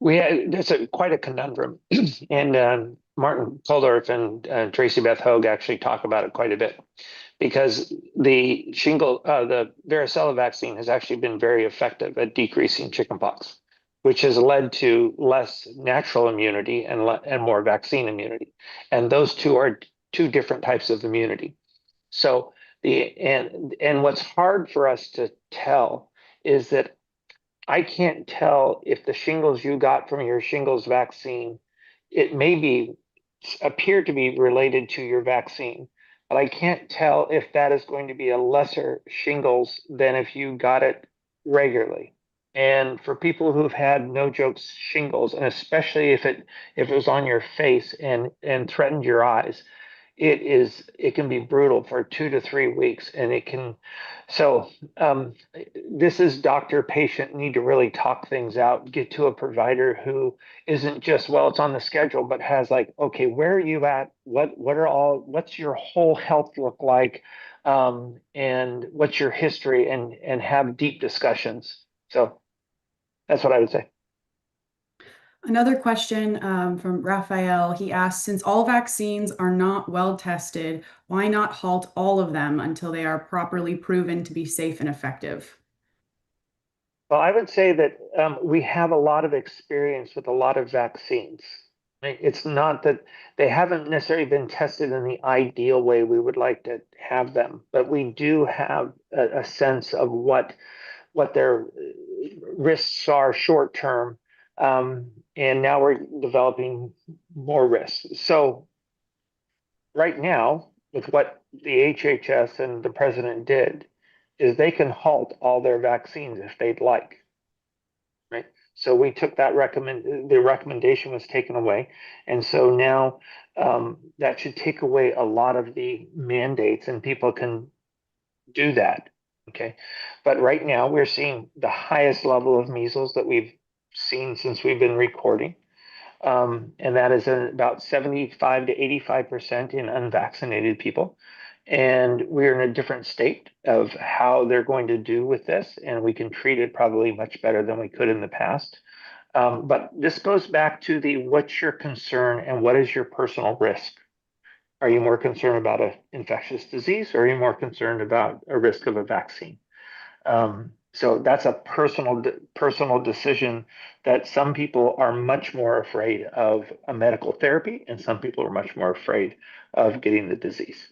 [SPEAKER 2] we had, there's quite a conundrum, and Martin Kulldorff and Tracy Beth Hogue actually talk about it quite a bit because the varicella vaccine has actually been very effective at decreasing chickenpox, which has led to less natural immunity and more vaccine immunity, and those two are two different types of immunity. So and what's hard for us to tell is that I can't tell if the shingles you got from your shingles vaccine, it may appear to be related to your vaccine, but I can't tell if that is going to be a lesser shingles than if you got it regularly. And for people who've had no jokes shingles, and especially if it was on your face and threatened your eyes, it can be brutal for 2 to 3 weeks, and it can so this is doctor patient need to really talk things out, get to a provider who isn't just, well, it's on the schedule, but has like, okay, where are you at, what's your whole health look like, and what's your history, and have deep discussions. So that's what I would say.
[SPEAKER 3] Another question from Raphael. He asked, since all vaccines are not well tested, why not halt all of them until they are properly proven to be safe and effective?
[SPEAKER 2] Well, I would say that we have a lot of experience with a lot of vaccines. Right? It's not that they haven't necessarily been tested in the ideal way we would like to have them, but we do have a sense of what their risks are short term. And now we're developing more risks. So right now, with what the HHS and the president did, is they can halt all their vaccines if they'd like, right? So we took the recommendation was taken away. And so now that should take away a lot of the mandates and people can do that. Okay. But right now we're seeing the highest level of measles that we've seen since we've been recording. And that is about 75 to 85% in unvaccinated people. And we're in a different state of how they're going to do with this, and we can treat it probably much better than we could in the past. But this goes back to what's your concern and what is your personal risk? Are you more concerned about an infectious disease, or are you more concerned about a risk of a vaccine? So that's a personal decision that some people are much more afraid of a medical therapy, and some people are much more afraid of getting the disease.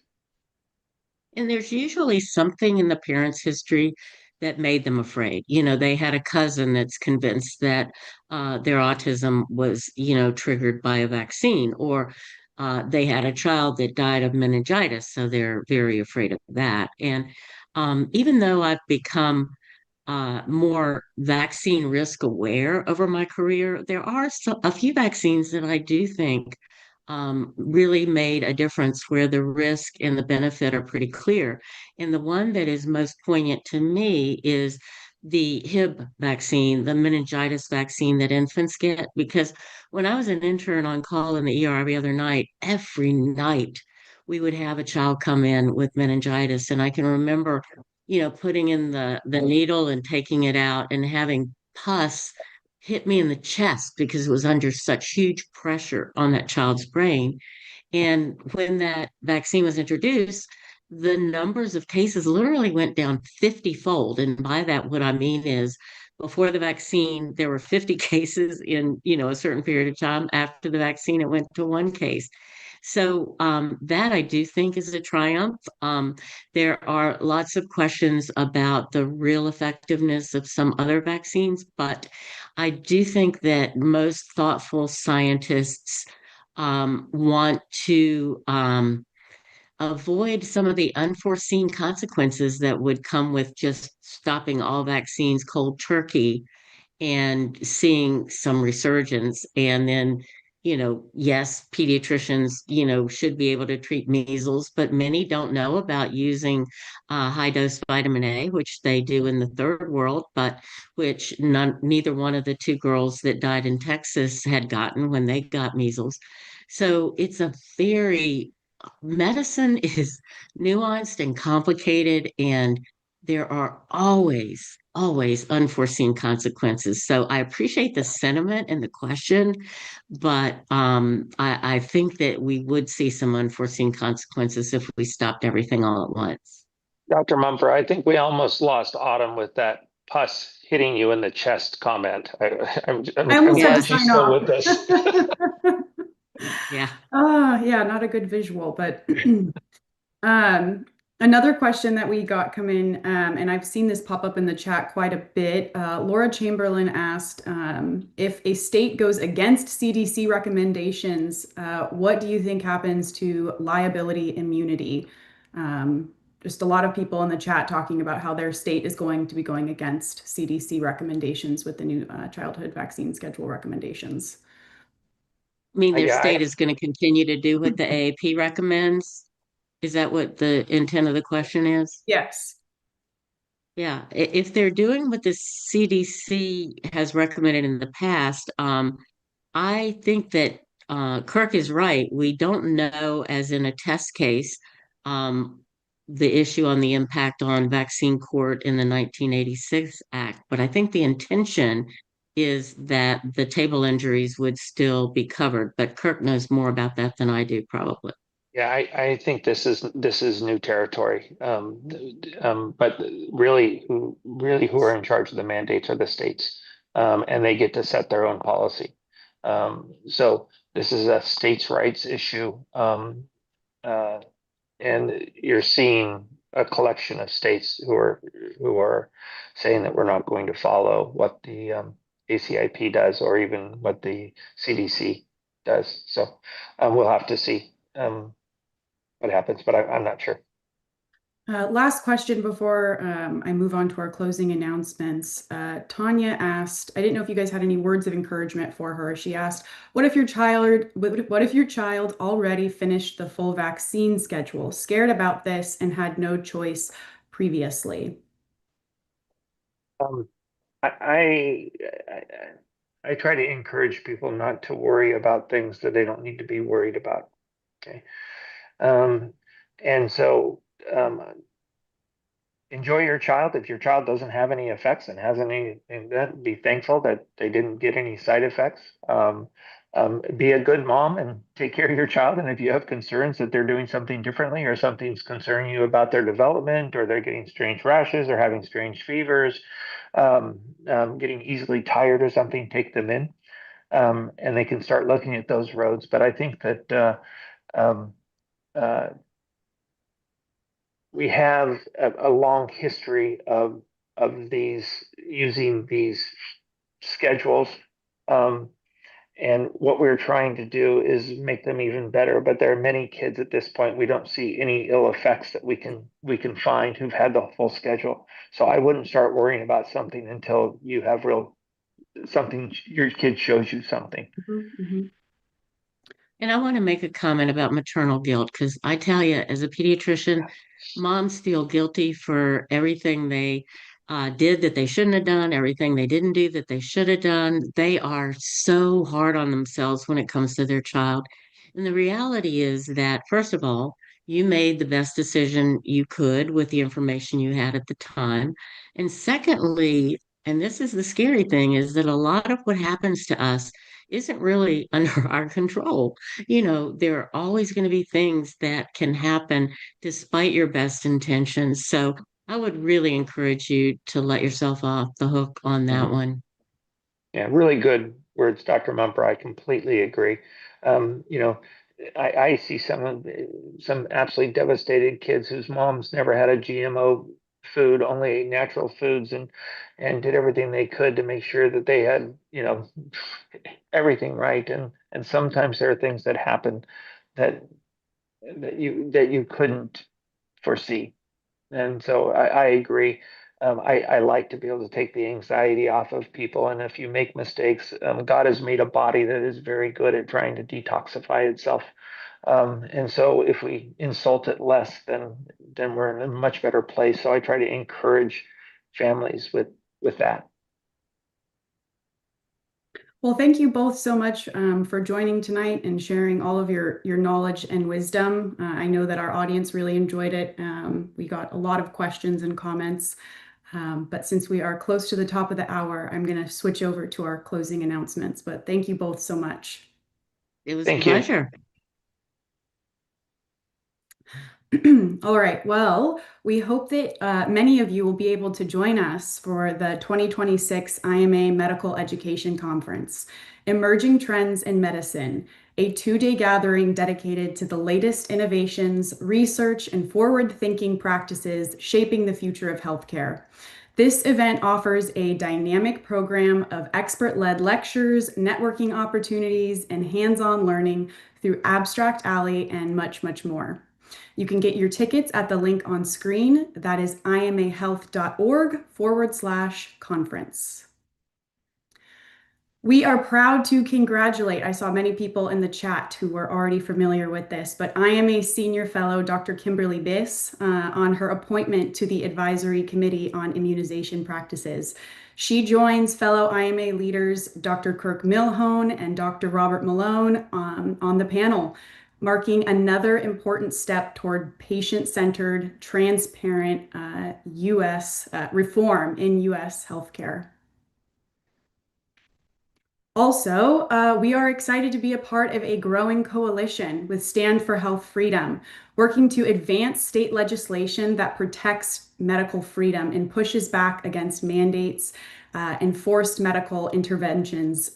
[SPEAKER 1] And there's usually something in the parents' history that made them afraid. They had a cousin that's convinced that their autism was, triggered by a vaccine, or they had a child that died of meningitis, so they're very afraid of that. And even though I've become more vaccine risk aware over my career, there are a few vaccines that I do think really made a difference where the risk and the benefit are pretty clear. And the one that is most poignant to me is the Hib vaccine, the meningitis vaccine that infants get. Because when I was an intern on call in the ER the other night, every night we would have a child come in with meningitis. And I can remember, putting in the needle and taking it out and having pus hit me in the chest because it was under such huge pressure on that child's brain. And when that vaccine was introduced, the numbers of cases literally went down 50-fold. And by that, what I mean is before the vaccine, there were 50 cases in, a certain period of time. After the vaccine, it went to one case. So that I do think is a triumph. There are lots of questions about the real effectiveness of some other vaccines, but I do think that most thoughtful scientists want to avoid some of the unforeseen consequences that would come with just stopping all vaccines cold turkey and seeing some resurgence. And then, yes, pediatricians, should be able to treat measles, but many don't know about using high dose vitamin A, which they do in the third world, but which neither one of the two girls that died in Texas had gotten when they got measles. So it's a very, medicine is nuanced and complicated, and there are always unforeseen consequences. So I appreciate the sentiment and the question, but I think that we would see some unforeseen consequences if we stopped everything all at once.
[SPEAKER 2] Dr. Mumper, I think we almost lost Autumn with that pus hitting you in the chest comment. I'm
[SPEAKER 3] I almost had to
[SPEAKER 2] glad she's
[SPEAKER 3] sign
[SPEAKER 2] still
[SPEAKER 3] off.
[SPEAKER 2] with us.
[SPEAKER 1] Yeah.
[SPEAKER 3] Yeah, not a good visual, but another question that we got come in, and I've seen this pop up in the chat quite a bit. Laura Chamberlain asked, if a state goes against CDC recommendations, what do you think happens to liability immunity? Just a lot of people in the chat talking about how their state is going to be going against CDC recommendations with the new childhood vaccine schedule recommendations.
[SPEAKER 1] I mean, their
[SPEAKER 2] Yeah,
[SPEAKER 1] state is going to continue to do what the AAP recommends. Is that what the intent of the question is?
[SPEAKER 3] Yes.
[SPEAKER 1] Yeah, if they're doing what the CDC has recommended in the past, I think that Kirk is right. We don't know, as in a test case, um, the issue on the impact on vaccine court in the 1986 Act, but I think the intention is that the table injuries would still be covered. But Kirk knows more about that than I do, probably.
[SPEAKER 2] yeah, I think this is new territory. But really, who are in charge of the mandates are the states, and they get to set their own policy. So this is a states' rights issue, and you're seeing a collection of states who are saying that we're not going to follow what the ACIP does or even what the CDC does. So we'll have to see. What happens, but I'm not sure.
[SPEAKER 3] Last question before I move on to our closing announcements. Tanya asked, I didn't know if you guys had any words of encouragement for her. She asked, what if your child already finished the full vaccine schedule, scared about this and had no choice previously?
[SPEAKER 2] I, I I try to encourage people not to worry about things that they don't need to be worried about. Okay. Um, and so enjoy your child. If your child doesn't have any effects and has any, and then be thankful that they didn't get any side effects. Be a good mom and take care of your child. And if you have concerns that they're doing something differently or something's concerning you about their development, or they're getting strange rashes or having strange fevers, getting easily tired or something, take them in. And they can start looking at those roads. But I think that um, uh, we have a long history of these using these schedules. And what we're trying to do is make them even better. But there are many kids at this point, we don't see any ill effects that we can find who've had the full schedule. So I wouldn't start worrying about something until you have something, your kid shows you something.
[SPEAKER 3] Mm-hmm.
[SPEAKER 1] And I want to make a comment about maternal guilt because I tell you, as a pediatrician, moms feel guilty for everything they did that they shouldn't have done, everything they didn't do that they should have done. They are so hard on themselves when it comes to their child. And the reality is that, first of all, you made the best decision you could with the information you had at the time. And secondly, and this is the scary thing, is that a lot of what happens to us isn't really under our control. There are always going to be things that can happen despite your best intentions. So I would really encourage you to let yourself off the hook on that one.
[SPEAKER 2] Yeah, really good words, Dr. Mumper. I completely agree. You know, I see some absolutely devastated kids whose moms never had a GMO food, only ate natural foods, and did everything they could to make sure that they had, everything right. And sometimes there are things that happen that that you couldn't foresee. And so I agree. I like to be able to take the anxiety off of people. And if you make mistakes, God has made a body that is very good at trying to detoxify itself. And so if we insult it less, then we're in a much better place. So I try to encourage families with that.
[SPEAKER 3] Well, thank you both so much for joining tonight and sharing all of your knowledge and wisdom. I know that our audience really enjoyed it. We got a lot of questions and comments. But since we are close to the top of the hour, I'm going to switch over to our closing announcements. But thank you both so much.
[SPEAKER 1] It was a
[SPEAKER 2] Thank you.
[SPEAKER 1] pleasure.
[SPEAKER 3] All right. Well, we hope that many of you will be able to join us for the 2026 IMA Medical Education Conference, Emerging Trends in Medicine, a 2-day gathering dedicated to the latest innovations, research, and forward-thinking practices shaping the future of healthcare. This event offers a dynamic program of expert-led lectures, networking opportunities, and hands-on learning through Abstract Alley and much, much more. You can get your tickets at the link on screen. That is imahealth.org/conference. We are proud to congratulate, I saw many people in the chat who were already familiar with this, but IMA Senior Fellow Dr. Kimberly Biss on her appointment to the Advisory Committee on Immunization Practices. She joins fellow IMA leaders Dr. Kirk Milhoan and Dr. Robert Malone on the panel, marking another important step toward patient-centered, transparent U.S. Reform in U.S. healthcare. Also, we are excited to be a part of a growing coalition with Stand for Health Freedom, working to advance state legislation that protects medical freedom and pushes back against mandates and forced medical interventions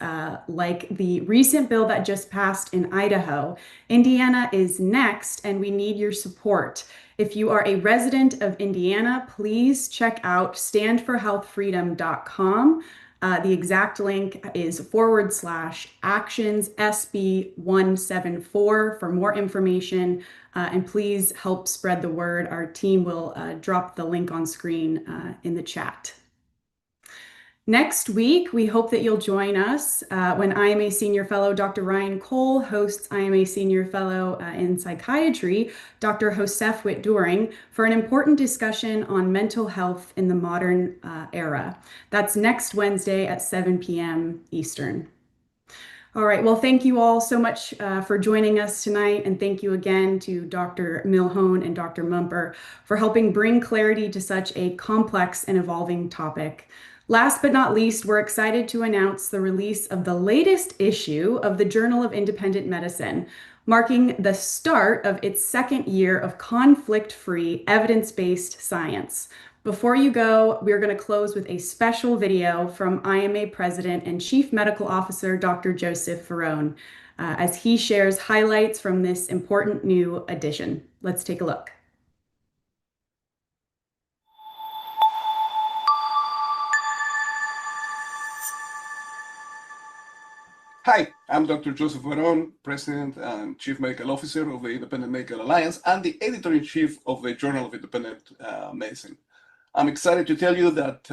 [SPEAKER 3] like the recent bill that just passed in Idaho. Indiana is next, and we need your support. If you are a resident of Indiana, please check out standforhealthfreedom.com. The exact link is /actions SB174 for more information. And please help spread the word. Our team will drop the link on screen in the chat. Next week, we hope that you'll join us when IMA Senior Fellow Dr. Ryan Cole hosts IMA Senior Fellow in Psychiatry, Dr. Josef Witt-Doering, for an important discussion on mental health in the modern era. That's next Wednesday at 7 p.m. Eastern. All right, well, thank you all so much for joining us tonight, and thank you again to Dr. Milhoan and Dr. Mumper for helping bring clarity to such a complex and evolving topic. Last but not least, we're excited to announce the release of the latest issue of the Journal of Independent Medicine, marking the start of its second year of conflict-free, evidence-based science. Before you go, we're going to close with a special video from IMA President and Chief Medical Officer, Dr. Joseph Ferrone, as he shares highlights from this important new edition. Let's take a look.
[SPEAKER 4] Hi, I'm Dr. Joseph Ferrone, President and Chief Medical Officer of the Independent Medical Alliance and the Editor-in-Chief of the Journal of Independent Medicine. I'm excited to tell you that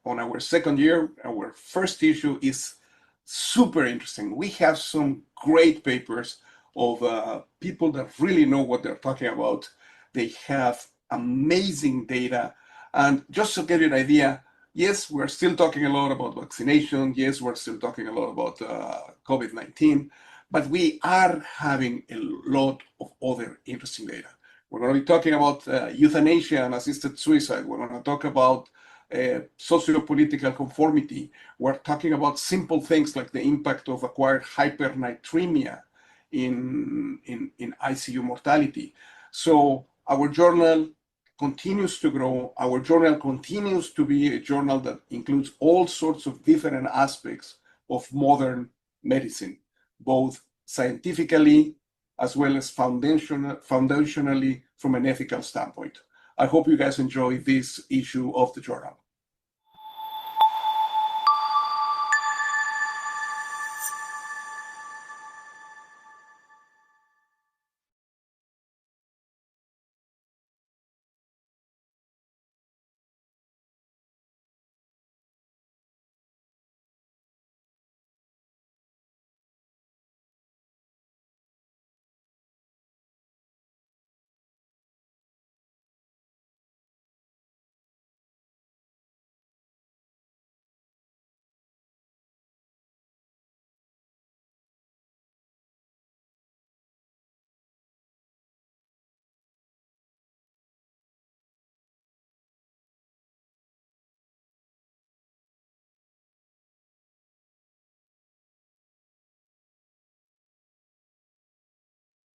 [SPEAKER 4] on our second year, our first issue is super interesting. We have some great papers of people that really know what they're talking about. They have amazing data. And just to give you an idea, yes, we're still talking a lot about vaccination. Yes, we're still talking a lot about COVID-19, but we are having a lot of other interesting data. We're going to be talking about euthanasia and assisted suicide. We're going to talk about socio-political conformity. We're talking about simple things like the impact of acquired hypernatremia in ICU mortality. So our journal continues to grow. Our journal continues to be a journal that includes all sorts of different aspects of modern medicine, both scientifically as well as foundationally from an ethical standpoint. I hope you guys enjoy this issue of the journal.